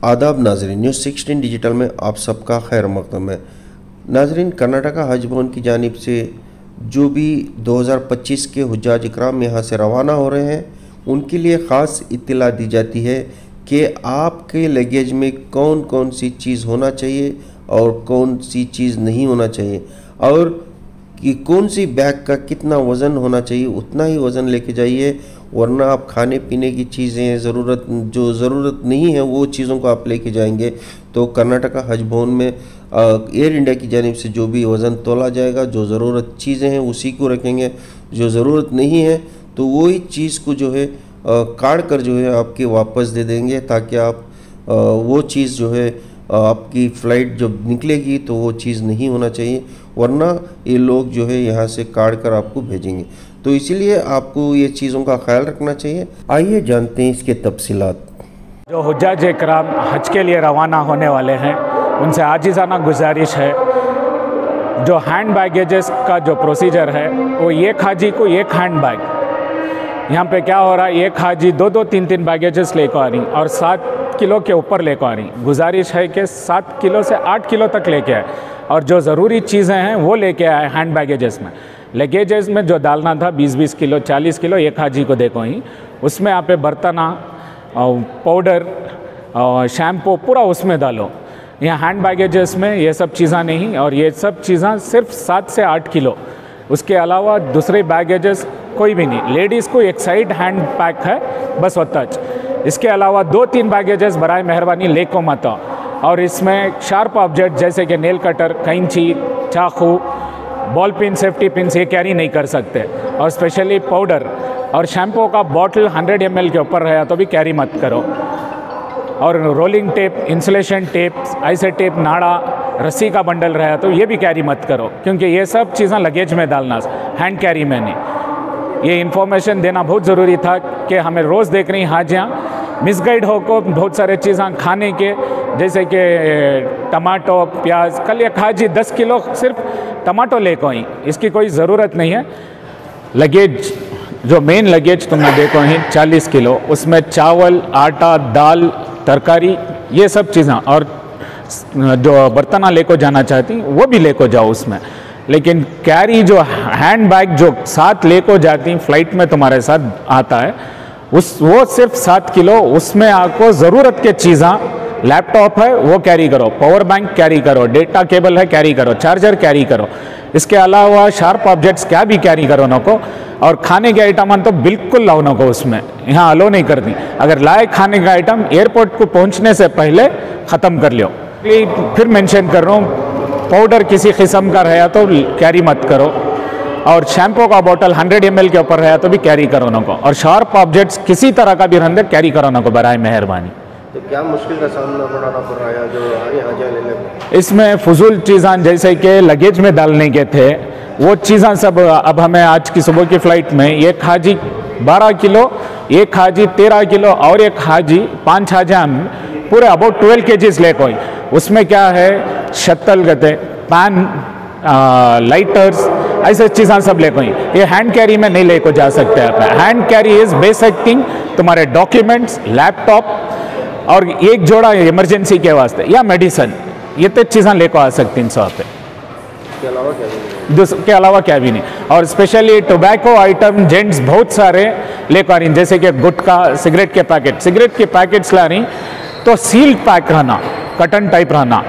आदाब नाजरीन, news 16 digital में आप सबका खैर मक़दम है। नाजरीन, कर्नाटका हज भवन की जानिब से जो भी 2025 के हुज्जाज इकराम यहाँ से रवाना हो रहे हैं उनके लिए ख़ास इत्तला दी जाती है कि आपके लगेज में कौन कौन सी चीज़ होना चाहिए और कौन सी चीज़ नहीं होना चाहिए, और कि कौन सी बैग का कितना वज़न होना चाहिए उतना ही वज़न लेके जाइए, वरना आप खाने पीने की चीज़ें जो ज़रूरत नहीं है वो चीज़ों को आप लेके जाएंगे तो कर्नाटका हज भवन में एयर इंडिया की जानिब से जो भी वज़न तोला जाएगा, जो ज़रूरत चीज़ें हैं उसी को रखेंगे, जो ज़रूरत नहीं है तो वही चीज़ को जो है काट कर जो है आपके वापस दे देंगे, ताकि आप वो चीज़ जो है आपकी फ़्लाइट जब निकलेगी तो वो चीज़ नहीं होना चाहिए, वरना ये लोग जो है यहाँ से काट कर आपको भेजेंगे। तो इसीलिए आपको ये चीज़ों का ख्याल रखना चाहिए। आइए जानते हैं इसके तफसीलात। जो हुज्जाज इकराम हज के लिए रवाना होने वाले हैं उनसे आजिज़ाना गुजारिश है, जो हैंड बैगेजेस का जो प्रोसीजर है वो एक हाजी को एक हैंड बैग, यहाँ पे क्या हो रहा है, एक हाजी दो 3 बैगेजेस लेकर आ रही और 7 किलो के ऊपर लेकर आ रही। गुजारिश है कि 7 किलो से 8 किलो तक लेके आए और जो ज़रूरी चीज़ें हैं वो लेके आए हैंड बैगेजेस में। लगेजेस में जो डालना था 20 किलो 40 किलो एक हाजी को देखो ही, उसमें आप बर्तना पाउडर शैम्पू पूरा उसमें डालो। यहाँ हैंड बैगेजेस में ये सब चीज़ें नहीं, और ये सब चीज़ें सिर्फ 7 से 8 किलो, उसके अलावा दूसरे बैगेजेस कोई भी नहीं। लेडीज़ को एक साइड हैंड पैक है बस वत्ताच, इसके अलावा 2-3 बैगेजेस बराए मेहरबानी लेको मत। और इसमें शार्प ऑब्जेक्ट जैसे कि नेल कटर, कैंची, चाकू, बॉल पिन, सेफ्टी पिन ये कैरी नहीं कर सकते। और स्पेशली पाउडर और शैम्पू का बॉटल 100 ml के ऊपर रहा तो भी कैरी मत करो। और रोलिंग टेप, इंसुलेशन टेप, ऐसे टेप, नाड़ा, रस्सी का बंडल रहा तो ये भी कैरी मत करो, क्योंकि ये सब चीज़ें लगेज में डालना, हैंड कैरी में नहीं। ये इन्फॉर्मेशन देना बहुत ज़रूरी था कि हमें रोज़ देख रही हाजियाँ मिसगाइड हो को बहुत सारे चीज़ें खाने के, जैसे कि टमाटो, प्याज। कल एक हाजी 10 किलो सिर्फ टमाटो लेको आई, इसकी कोई ज़रूरत नहीं है। लगेज जो मेन लगेज तुमने देखो ही 40 किलो, उसमें चावल, आटा, दाल, तरकारी, ये सब चीज़ें, और जो बर्तन लेको जाना चाहती वो भी लेको जाओ उसमें। लेकिन कैरी जो हैंड बैग जो साथ लेको जाती फ़्लाइट में तुम्हारे साथ आता है वो सिर्फ 7 किलो, उसमें आपको ज़रूरत के चीज़ें, लैपटॉप है वो कैरी करो, पावर बैंक कैरी करो, डेटा केबल है कैरी करो, चार्जर कैरी करो। इसके अलावा शार्प ऑब्जेक्ट्स क्या भी कैरी करो न को, और खाने के आइटम तो बिल्कुल लाओ न को, उसमें यहाँ अलो नहीं करती। अगर लाए खाने का आइटम एयरपोर्ट को पहुँचने से पहले ख़त्म कर लो। फिर मेंशन कर रहा हूँ, पाउडर किसी किस्म का रहा तो कैरी मत करो, और शैम्पू का बोतल 100 ml के ऊपर रहा तो भी कैरी करो न को, और शार्प ऑब्जेक्ट्स किसी तरह का भी रहने कैरी करो न को बराए मेहरबानी। तो क्या मुश्किल का सामना बनाना पड़ रहा है जो आगे लेने? इसमें फजूल चीज़ें जैसे कि लगेज में डालने के थे वो चीज़ें सब अब हमें आज की सुबह की फ़्लाइट में एक हाजी 12 किलो, एक हाजी 13 किलो और एक हाजी 5 हाजियाँ पूरे अबाउट 12 kgs ले कोई। उसमें क्या है, शत्तल गते, पैन, लाइटर्स, ऐसे चीज़ें सब ले कोई। ये हैंड कैरी में नहीं लेको जा सकते आप। Hand carry is basic thing, तुम्हारे डॉक्यूमेंट्स, लैपटॉप और एक जोड़ा इमरजेंसी के वास्ते या मेडिसिन, ये तो चीज़ें लेको आ सकती हैं सब पे। के अलावा क्या भी नहीं। और स्पेशली टोबैको आइटम जेंट्स बहुत सारे लेकर आ रही, जैसे कि गुटखा, सिगरेट के पैकेट्स ला रही तो सील्ड पैक रहना, कटन टाइप रहना,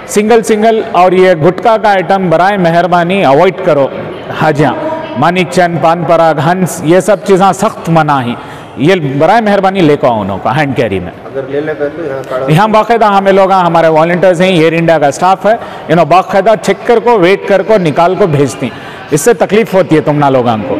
सिंगल। और ये गुटखा का आइटम बराए मेहरबानी अवॉइड करो। हाजियाँ, मानिक चंद, पान पराग, हंस, ये सब चीज़ें सख्त मना ही, ये बराए मेहरबानी लेकर आओ उनको हैंड कैरी में। अगर ले लेते तो यहाँ बाकायदा हमें लोग, हमारे वॉलंटियर्स हैं, एयर इंडिया का स्टाफ है, बाकायदा चेक कर को, वेट कर को, निकाल को भेजती। इससे तकलीफ होती है तुम ना लोगों को।